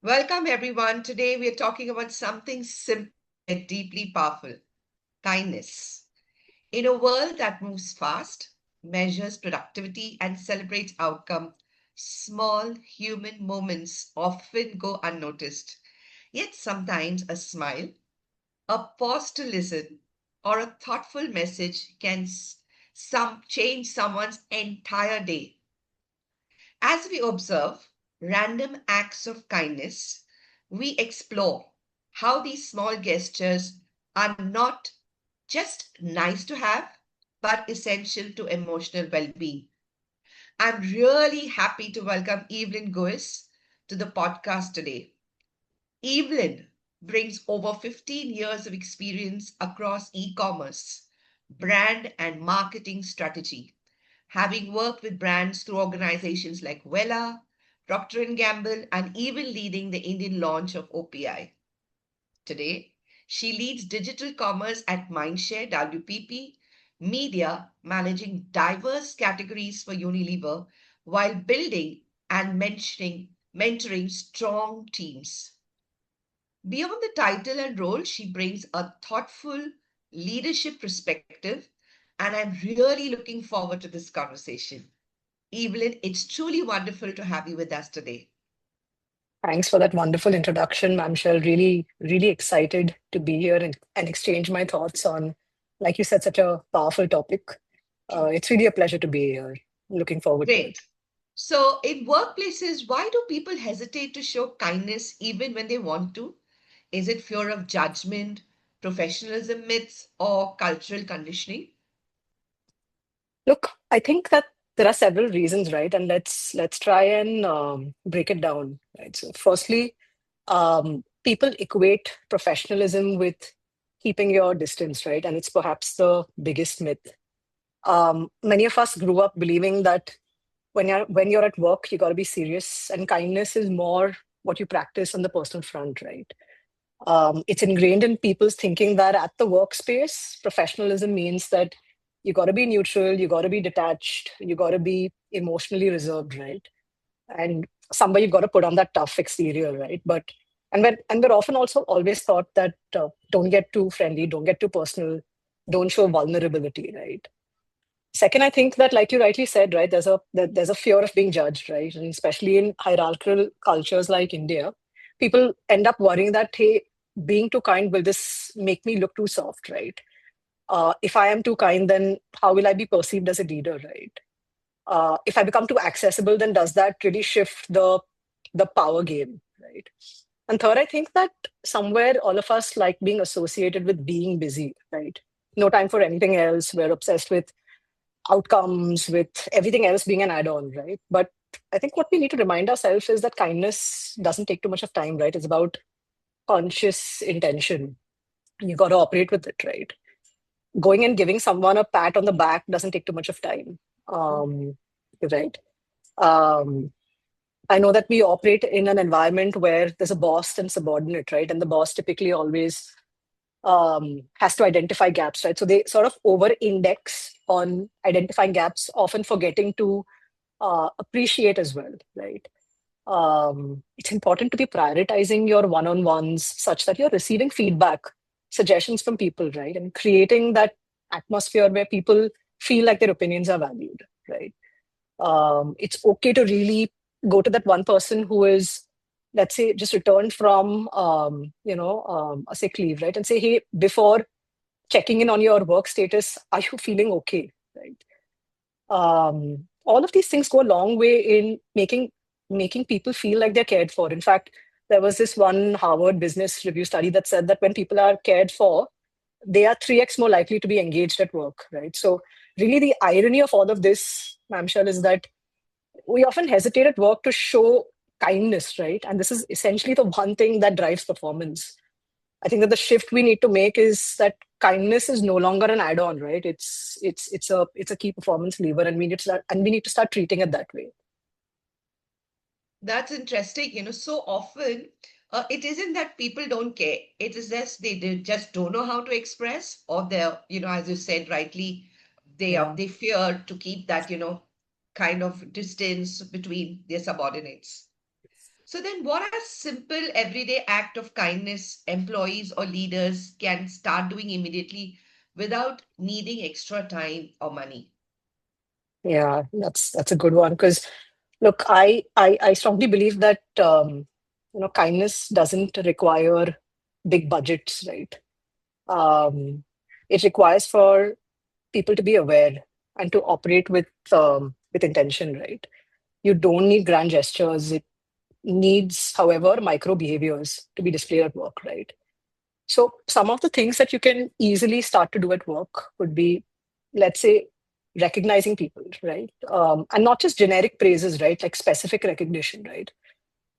Welcome, everyone. Today we are talking about something simple yet deeply powerful: kindness. In a world that moves fast, measures productivity, and celebrates outcome, small human moments often go unnoticed. Yet sometimes a smile, a pause to listen, or a thoughtful message can change someone's entire day. As we observe random acts of kindness, we explore how these small gestures are not just nice to have, but essential to emotional well being. I'm really happy to welcome Evelyn Goes to the podcast today. Evelyn brings over 15 years of experience across e commerce, brand, and marketing strategy, having worked with brands through organizations like Wella, Procter& Gamble, and even leading the Indian launch of OPI. Today, she leads digital commerce at Mindshare WPP, media, managing diverse categories for Unilever while building and mentoring strong teams. Beyond the title and role, she brings a thoughtful leadership perspective, and I'm really looking forward to this conversation. Evelyn, it's truly wonderful to have you with us today. Thanks for that wonderful introduction, Ma'am Shell. Really excited to be here and exchange my thoughts on, like you said, such a powerful topic. It's really a pleasure to be here. Looking forward to it. Great. So, in workplaces, why do people hesitate to show kindness even when they want to? Is it fear of judgment, professionalism myths, or cultural conditioning? Look, I think that there are several reasons, right? And let's try and break it down, right? So, firstly, people equate professionalism with keeping your distance, right? And it's perhaps the biggest myth. Many of us grew up believing that when you're at work, you got to be serious, and kindness is more what you practice on the personal front, right? It's ingrained in people's thinking that at the workspace, professionalism means that you got to be neutral, you got to be detached, you got to be emotionally reserved, right? And somewhere you've got to put on that tough exterior, right? We're often also always taught that don't get too friendly, don't get too personal, don't show vulnerability, right? Second, I think that, like you rightly said, right, there's a fear of being judged, right, and especially in hierarchical cultures like India, people end up worrying that, hey, being too kind, will this make me look too soft, right? If I am too kind, then how will I be perceived as a leader, right? If I become too accessible, then does that really shift the power game, right? And third, I think that somewhere all of us like being associated with being busy, right? No time for anything else. We're obsessed with outcomes, with everything else being an add-on, right? But I think what we need to remind ourselves is that kindness doesn't take too much of time, right? It's about conscious intention. You got to operate with it, right? Going and giving someone a pat on the back doesn't take too much of time, right? Um, I know that we operate in an environment where there's a boss and subordinate, right? And the boss typically always has to identify gaps, right? So they sort of over index on identifying gaps, often forgetting to appreciate as well, right? It's important to be prioritizing your one on ones such that you're receiving feedback, suggestions from people, right? And creating that atmosphere where people feel like their opinions are valued, right? It's okay to really go to that one person who is, let's say, just returned from a sick leave, right? And say, hey, before checking in on your work status, are you feeling okay, right? All of these things go a long way in making people feel like they're cared for. In fact, there was this one Harvard Business Review study that said that when people are cared for, they are 3x more likely to be engaged at work, right? So really the irony of all of this, Mamshal, is that we often hesitate at work to show kindness, right? And this is essentially the one thing that drives performance. I think that the shift we need to make is that kindness is no longer an add-on, right? It's a key performance lever, and we need to start treating it that way. That's interesting. So often it isn't that people don't care. It is just they just don't know how to express, or they're, as you said rightly, Yeah. they fear to keep that, kind of distance between their subordinates. So then what are simple everyday act of kindness employees or leaders can start doing immediately without needing extra time or money? Yeah, that's a good one because look, I strongly believe that kindness doesn't require big budgets, right? Um, it requires for people to be aware and to operate with intention, right? You don't need grand gestures. It needs, however, micro behaviors to be displayed at work, right? So some of the things that you can easily start to do at work would be, let's say, recognizing people, right? And not just generic praises, right? Like specific recognition, right?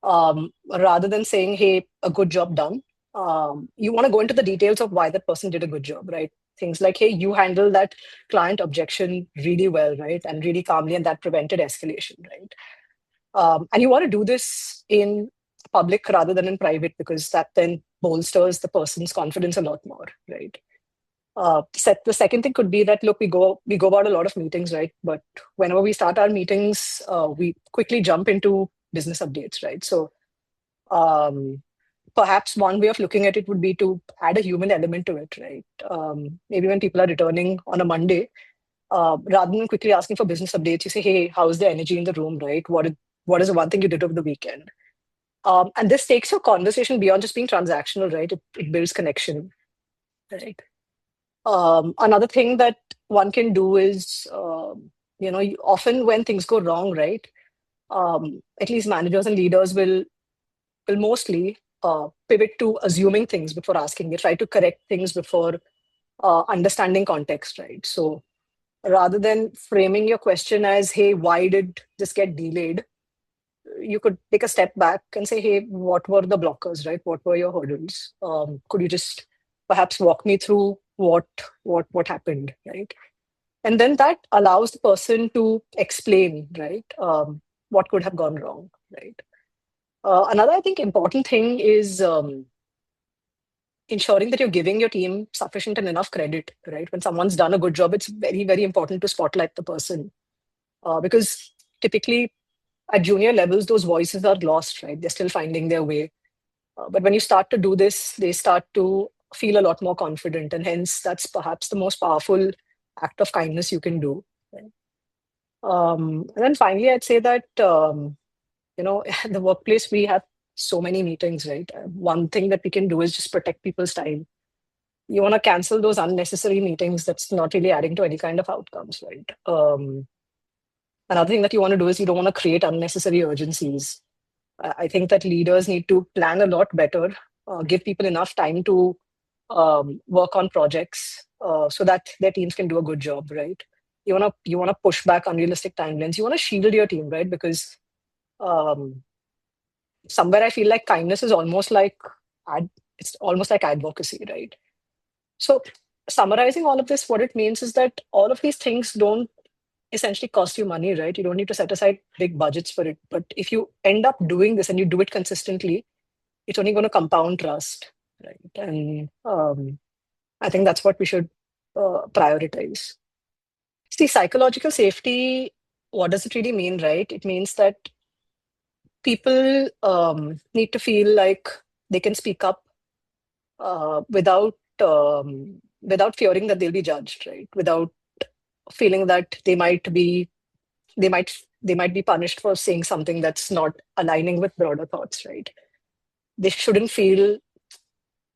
Rather than saying, hey, a good job done, you want to go into the details of why that person did a good job, right? Things like, hey, you handled that client objection really well, right? And really calmly, and that prevented escalation, right? And you want to do this in public rather than in private because that then bolsters the person's confidence a lot more, right? The second thing could be that look, we go about a lot of meetings, right? But whenever we start our meetings, we quickly jump into business updates, right? So um, perhaps one way of looking at it would be to add a human element to it, right? Maybe when people are returning on a Monday, rather than quickly asking for business updates, you say, "Hey, how's the energy in the room? Right? What is the one thing you did over the weekend?" And this takes your conversation beyond just being transactional, right? It builds connection, right? Another thing that one can do is, often when things go wrong, right? At least managers and leaders will mostly pivot to assuming things before asking. They try to correct things before understanding context, right? So rather than framing your question as, hey, why did this get delayed? You could take a step back and say, hey, what were the blockers, right? What were your hurdles? Could you just perhaps walk me through what happened, right? And then that allows the person to explain, right? What could have gone wrong, right? Another, I think, important thing is ensuring that you're giving your team sufficient and enough credit, right? When someone's done a good job, it's very, very important to spotlight the person because typically at junior levels, those voices are lost, right? They're still finding their way. But when you start to do this, they start to feel a lot more confident. And hence, that's perhaps the most powerful act of kindness you can do. Right? And then finally, I'd say that, in the workplace, we have so many meetings, right? One thing that we can do is just protect people's time. You want to cancel those unnecessary meetings that's not really adding to any kind of outcomes, right? Another thing that you want to do is you don't want to create unnecessary urgencies. I think that leaders need to plan a lot better, give people enough time to work on projects so that their teams can do a good job, right? You wanna push back unrealistic timelines. You want to shield your team, right? Because um, somewhere I feel like kindness is almost like ad, it's almost like advocacy, right? So summarizing all of this, what it means is that all of these things don't essentially cost you money, right? You don't need to set aside big budgets for it. But if you end up doing this and you do it consistently, it's only going to compound trust, right? And I think that's what we should prioritize. See, psychological safety, what does it really mean, right? It means that people need to feel like they can speak up without fearing that they'll be judged, right? Without feeling that they might be punished for saying something that's not aligning with broader thoughts, right? They shouldn't feel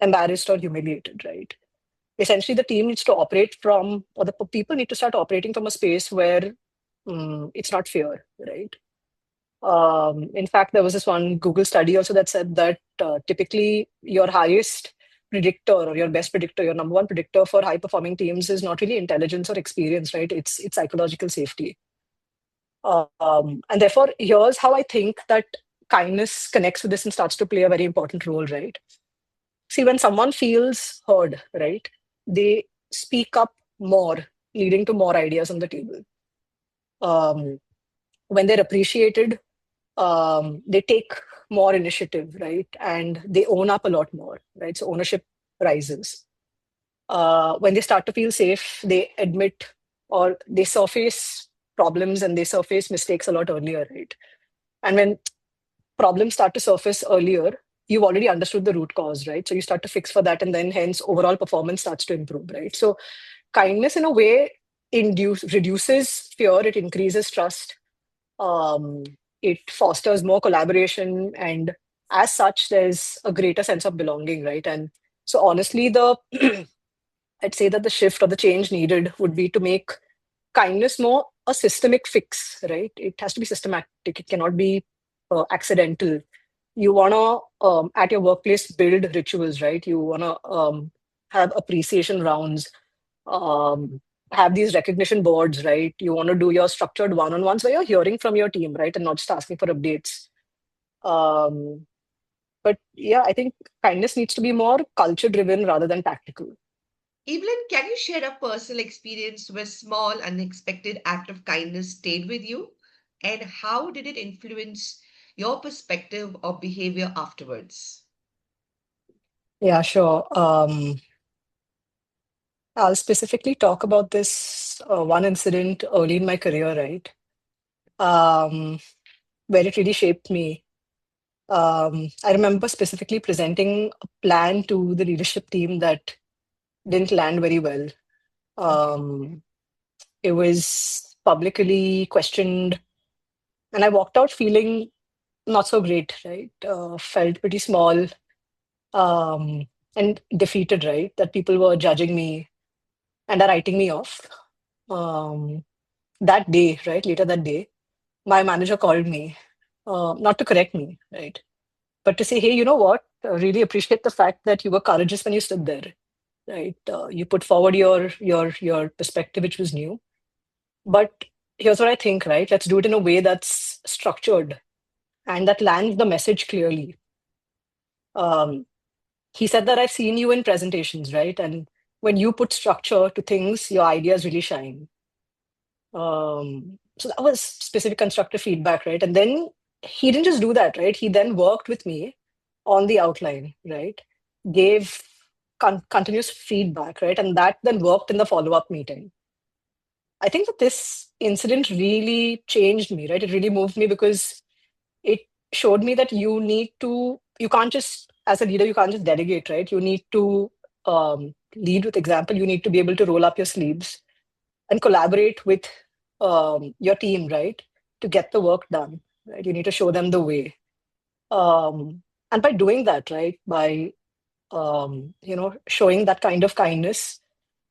embarrassed or humiliated, right? Essentially, the team needs to operate from, or the people need to start operating from a space where it's not fear, right? In fact, there was this one Google study also that said that typically your highest predictor or your best predictor, your number one predictor for high performing teams is not really intelligence or experience, right? It's psychological safety. And therefore, here's how I think that kindness connects with this and starts to play a very important role, right? See, when someone feels heard, right, they speak up more, leading to more ideas on the table. Um, when they're appreciated, they take more initiative, right? And they own up a lot more, right? So ownership rises. When they start to feel safe, they admit or they surface problems and they surface mistakes a lot earlier, right? And when problems start to surface earlier, you've already understood the root cause, right? So you start to fix for that, and then hence overall performance starts to improve, right? So kindness, in a way, reduces fear, it increases trust, um, it fosters more collaboration, and as such, there's a greater sense of belonging, right? And so, honestly, the I'd say that the shift or the change needed would be to make kindness more a systemic fix, right? It has to be systematic. It cannot be accidental. You wanna at your workplace build rituals, right? You wanna have appreciation rounds, um, have these recognition boards, right? You want to do your structured one-on-ones where you're hearing from your team, right, and not just asking for updates. Um, but yeah, I think kindness needs to be more culture-driven rather than tactical. Evelyn, can you share a personal experience where small, unexpected act of kindness stayed with you? And how did it influence your perspective or behavior afterwards? Yeah, sure. I'll specifically talk about this one incident early in my career, right? Um, where it really shaped me. I remember specifically presenting a plan to the leadership team that didn't land very well. Okay. Um, it was publicly questioned, and I walked out feeling not so great, right? Felt pretty small, um, and defeated, right? That people were judging me and are writing me off. Um, that day, right? Later that day, my manager called me, not to correct me, right? But to say, hey, you know what? I really appreciate the fact that you were courageous when you stood there, right? You put forward your perspective, which was new. But here's what I think, right? Let's do it in a way that's structured and that lands the message clearly. Um, he said that I've seen you in presentations, right? And when you put structure to things, your ideas really shine. So that was specific constructive feedback, right? And then he didn't just do that, right? He then worked with me on the outline, right? Gave continuous feedback, right? And that then worked in the follow-up meeting. I think that this incident really changed me, right? It really moved me because it showed me that you can't just, as a leader, you can't just delegate, right? You need to lead with example. You need to be able to roll up your sleeves and collaborate with your team, right? To get the work done, right? You need to show them the way. Um, and by doing that, right? By showing that kind of kindness,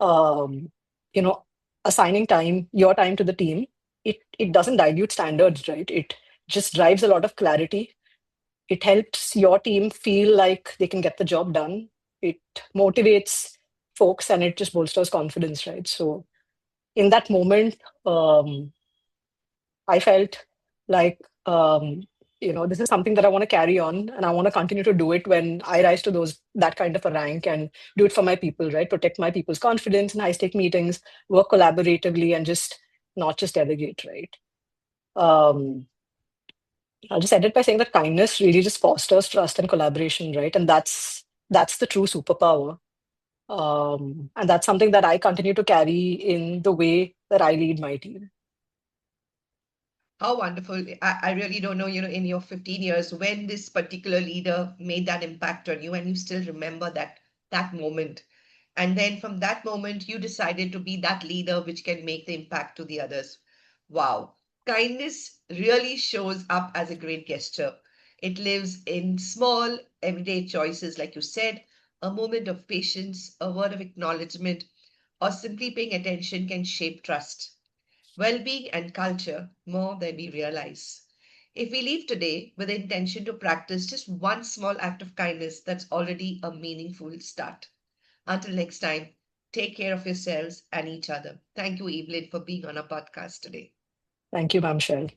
um, you know, assigning your time to the team, it doesn't dilute standards, right? It just drives a lot of clarity. It helps your team feel like they can get the job done. It motivates folks and it just bolsters confidence, right? So in that moment, um, I felt like, this is something that I want to carry on and I want to continue to do it when I rise to that kind of a rank and do it for my people, right? Protect my people's confidence in high stake meetings, work collaboratively and just not just delegate, right? Um, I'll just end it by saying that kindness really just fosters trust and collaboration, right? And that's the true superpower. And that's something that I continue to carry in the way that I lead my team. How wonderful. I really don't know, in your 15 years, when this particular leader made that impact on you, and you still remember that moment. And then from that moment, you decided to be that leader which can make the impact to the others. Wow. Kindness really shows up as a great gesture. It lives in small, everyday choices, like you said, a moment of patience, a word of acknowledgement, or simply paying attention can shape trust, well-being, and culture more than we realize. If we leave today with the intention to practice just one small act of kindness, that's already a meaningful start. Until next time, take care of yourselves and each other. Thank you, Evelyn, for being on our podcast today. Thank you, Ma'am Shell.